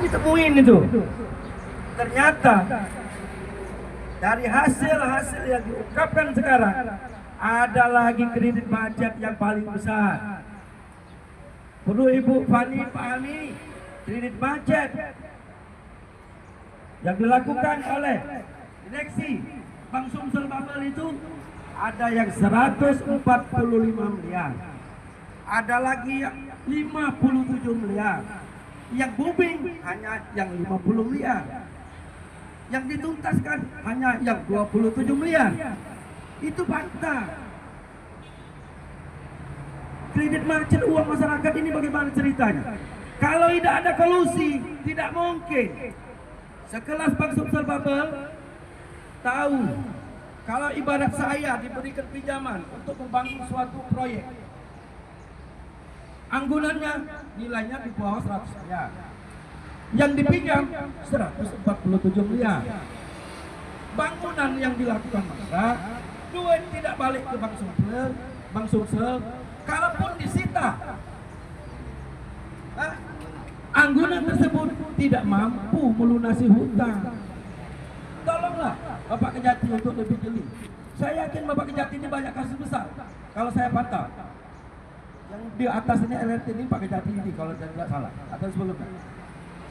kami temuin itu, ternyata dari hasil yang diungkapkan sekarang ada lagi kredit macet yang paling besar. Perlu Ibu Fani pahami, kredit macet yang dilakukan oleh direksi Bank Sumsel Bubble itu ada yang 145 miliar, ada lagi yang 57 miliar, yang booming hanya yang 50 miliar, yang dituntaskan hanya yang 27 miliar. Itu fakta. Kredit macet uang masyarakat ini bagaimana ceritanya? Kalau tidak ada kolusi, tidak mungkin sekelas Bank Sumsel Bubble tahu kalau ibarat saya diberikan pinjaman untuk membangun suatu proyek, anggunannya nilainya di bawah 100 miliar, yang dipinjam 147 miliar. Bangunan yang dilakukan maka duit tidak balik ke Bank Sumsel, kalaupun disita, anggunan tersebut tidak mampu melunasi hutang. Tolonglah Bapak Kejati untuk lebih jeli. Saya yakin Bapak Kejati ini banyak kasus besar. Kalau saya pantau, yang di atas ini LRT ini Pak Kejati ini kalau tidak salah, atau sebelumnya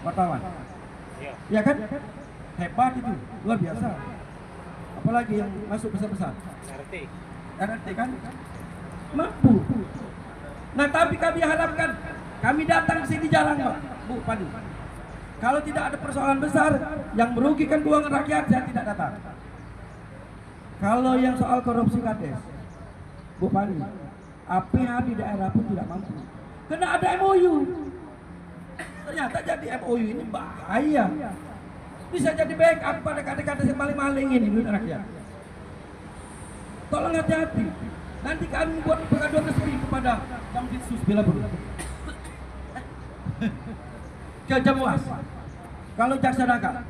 wartawan. Ya kan? Hebat itu, luar biasa. Apalagi yang masuk besar-besar. RT kan? Mampu. Nah tapi kami harapkan, kami datang sini jalan Pak, Bu Pani. Kalau tidak ada persoalan besar yang merugikan keuangan rakyat, saya tidak datang. Kalau yang soal korupsi kades, Bu Pani, APH di daerah pun tidak mampu. Karena ada MOU. Ternyata jadi MOU ini bahaya. Bisa jadi backup pada kades-kades yang maling-maling ini duit rakyat. Tolong hati-hati. Nanti kami buat pengaduan resmi kepada Jamditsus Bela Buru. Ke Jamuas. Kalau Jaksa Dagang.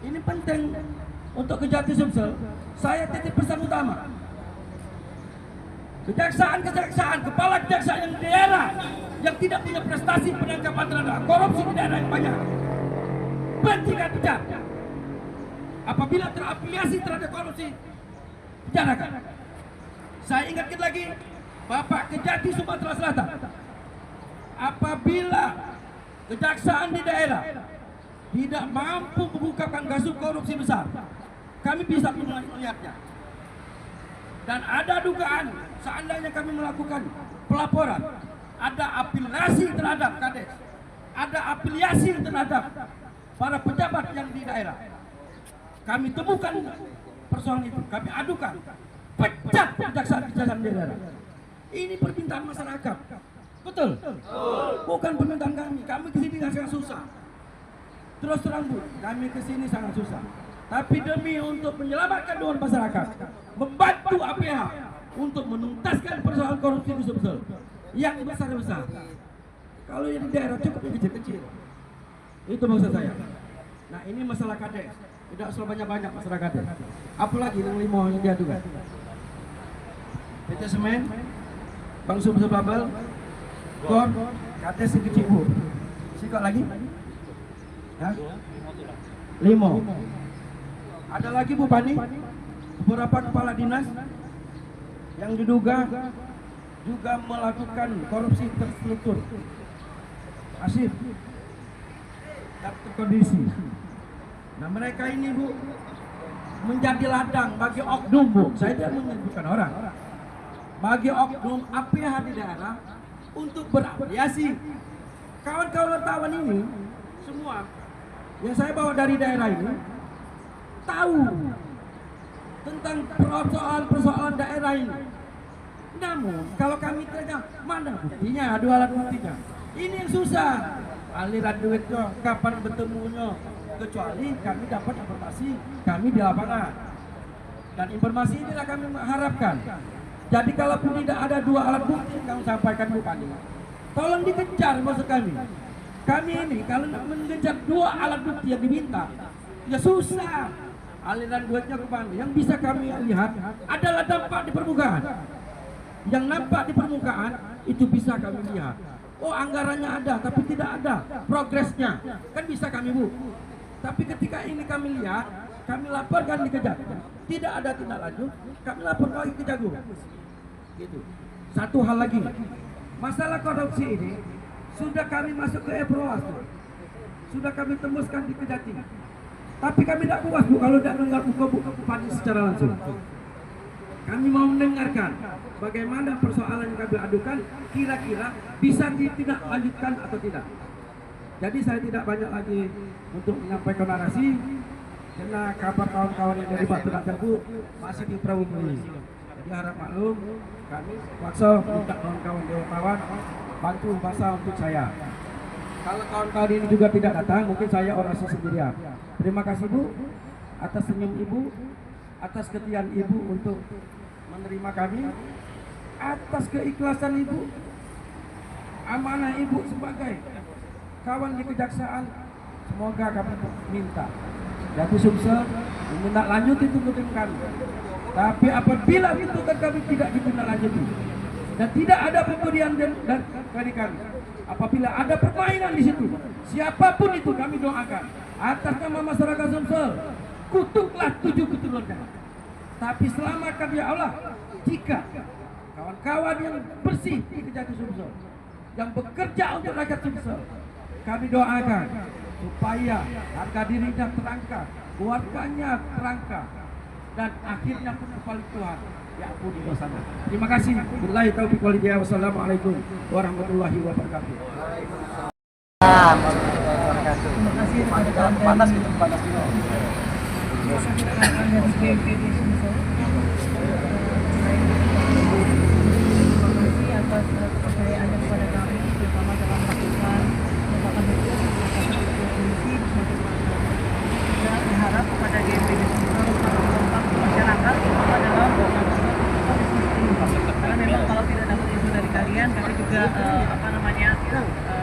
Ini penting untuk Kejati Sumsel. Saya titip pesan utama. Kejaksaan, kepala kejaksaan yang di daerah yang tidak punya prestasi penangkapan terhadap korupsi di daerah yang banyak, berhentikan pecat. Apabila terafiliasi terhadap korupsi, penjarakan. Saya ingatkan lagi, Bapak Kejati Sumatera Selatan, apabila kejaksaan di daerah tidak mampu membukakan kasus korupsi besar, kami bisa melihatnya. Dan ada dugaan, seandainya kami melakukan pelaporan, ada afiliasi terhadap kades, ada afiliasi terhadap para pejabat yang di daerah, kami temukan persoalan itu, kami adukan, pecat kejaksaan di daerah. Ini permintaan masyarakat, betul? Bukan permintaan kami. Kami kesini sangat susah. Terus terang Bu, kami kesini sangat susah. Tapi demi untuk menyelamatkan duit masyarakat, membantu APH untuk menuntaskan persoalan korupsi di Sumsel yang besar-besar. Kalau yang di daerah cukup yang kecil-kecil. Itu maksud saya. Nah ini masalah kades. Tidak usah banyak-banyak masalah kades. Apalagi yang lima yang diadukan. PT Semen, Bank Sumsel Bubble, KOR, kades yang kecil Bu. Sikap lagi? Ya? 5. Ada lagi Bu Pani, beberapa kepala dinas yang diduga juga melakukan korupsi terstruktur, masif, dan terkondisi. Nah mereka ini Bu menjadi ladang bagi oknum Bu, saya tidak menyebutkan orang, bagi oknum APH di daerah untuk berafiliasi. Kawan-kawan wartawan ini semua yang saya bawa dari daerah ini tahu tentang persoalan daerah ini. Namun kalau kami tanya mana buktinya, ada alat buktinya. Ini yang susah. Aliran duitnya kapan bertemunya, kecuali kami dapat informasi kami di lapangan. Dan informasi inilah kami harapkan. Jadi kalaupun tidak ada 2 alat bukti yang kami sampaikan Bu Pani, tolong dikejar maksud kami. Kami ini kalau mengejar 2 alat bukti yang diminta, ya susah. Aliran duitnya kemana? Yang bisa kami lihat adalah dampak di permukaan. Yang nampak di permukaan itu bisa kami lihat. Oh anggarannya ada, tapi tidak ada progresnya. Kan bisa kami Bu. Tapi ketika ini kami lihat, kami laporkan di Kejagung, tidak ada tindak lanjut, kami lapor lagi ke Kejagung. Gitu. Satu hal lagi, masalah korupsi ini sudah kami masuk ke Eproas, sudah kami tembuskan di Kejati. Tapi kami tidak puas Bu kalau tidak mendengar Bupati secara langsung. Kami mau mendengarkan bagaimana persoalan yang kami adukan kira-kira bisa ditindaklanjutkan atau tidak. Jadi saya tidak banyak lagi untuk menyampaikan narasi karena kabar kawan-kawan yang dari Batu Datarku masih di Prawubuli. Jadi harap maklum, kami paksa minta kawan-kawan di wartawan bantu bahasa untuk saya. Kalau kawan-kawan ini juga tidak datang, mungkin saya orasi sendirian. Terima kasih Bu atas senyum Ibu, atas kesetiaan Ibu untuk menerima kami, atas keikhlasan Ibu, amanah Ibu sebagai kawan di kejaksaan. Semoga kami minta Jati Sumsel menindaklanjuti tuntutan kami. Tapi apabila tuntutan kami tidak ditindaklanjuti dan tidak ada pemberian dari kami, apabila ada permainan di situ, siapapun itu kami doakan atas nama masyarakat Sumsel, kutuklah 7 keturunannya. Tapi selamatkan ya Allah jika kawan-kawan yang bersih di Kejati Sumsel, yang bekerja untuk rakyat Sumsel, kami doakan supaya harga dirinya terangkat, keluarganya terangkat, dan akhirnya pun kembali Tuhan ya ampuni dosanya. Terima kasih. Billahi taufiq wal hidayah. Wassalamualaikum warahmatullahi wabarakatuh. Terima kasih kepada panas gitu, panas dulu. Atas kepercayaannya kepada kami, terutama dalam melakukan penegakan hukum, penegakan polisi juga berharap kepada GMPD Sumsel untuk masyarakat terutama dalam karena memang kalau tidak dapat info dari kalian, kami juga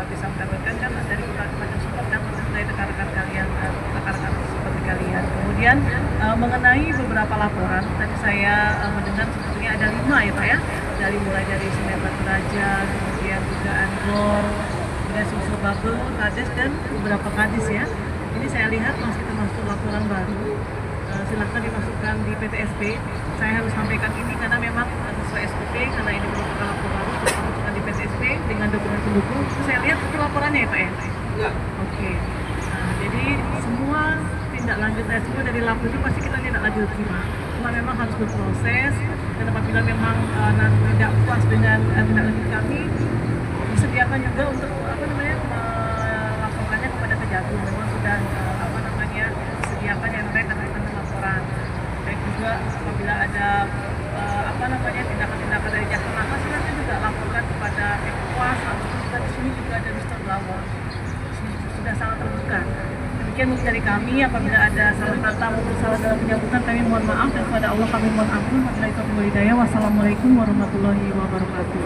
bisa mendapatkan kan dari berbagai macam sumber dan dari rekan-rekan kalian, rekan-rekan seperti kalian. Kemudian mengenai beberapa laporan, tadi saya mendengar sebetulnya ada 5 ya Pak ya, dari mulai dari Sungai Batu Raja, kemudian juga Anggor, kemudian Sumsel Babel, Kades dan beberapa Kadis ya. Ini saya lihat masih termasuk laporan baru. Silahkan dimasukkan di PTSP. Saya harus sampaikan ini karena memang sesuai SOP, karena ini merupakan laporan baru, terus dimasukkan di PTSP dengan dokumen pendukung. Terus saya lihat itu laporannya ya Pak ya? Ya. Oke. Nah, jadi semua tindak lanjut semua dari lapor itu pasti kita tindak lanjut cuma memang harus berproses, dan apabila memang nanti tidak puas dengan tindak lanjut kami, disediakan juga untuk melaporkannya kepada Kejagung. Memang sudah disediakan yang namanya tanda laporan. Dan juga apabila ada tindakan-tindakan dari jaksa nakal, silahkan juga laporkan kepada Ekwas, atau juga di sini juga ada Mr. Blower. Sudah sangat terbuka. Demikian mungkin dari kami, apabila ada salah kata maupun salah dalam penyebutan, kami mohon maaf, dan kepada Allah kami mohon ampun. Wassalamualaikum warahmatullahi wabarakatuh.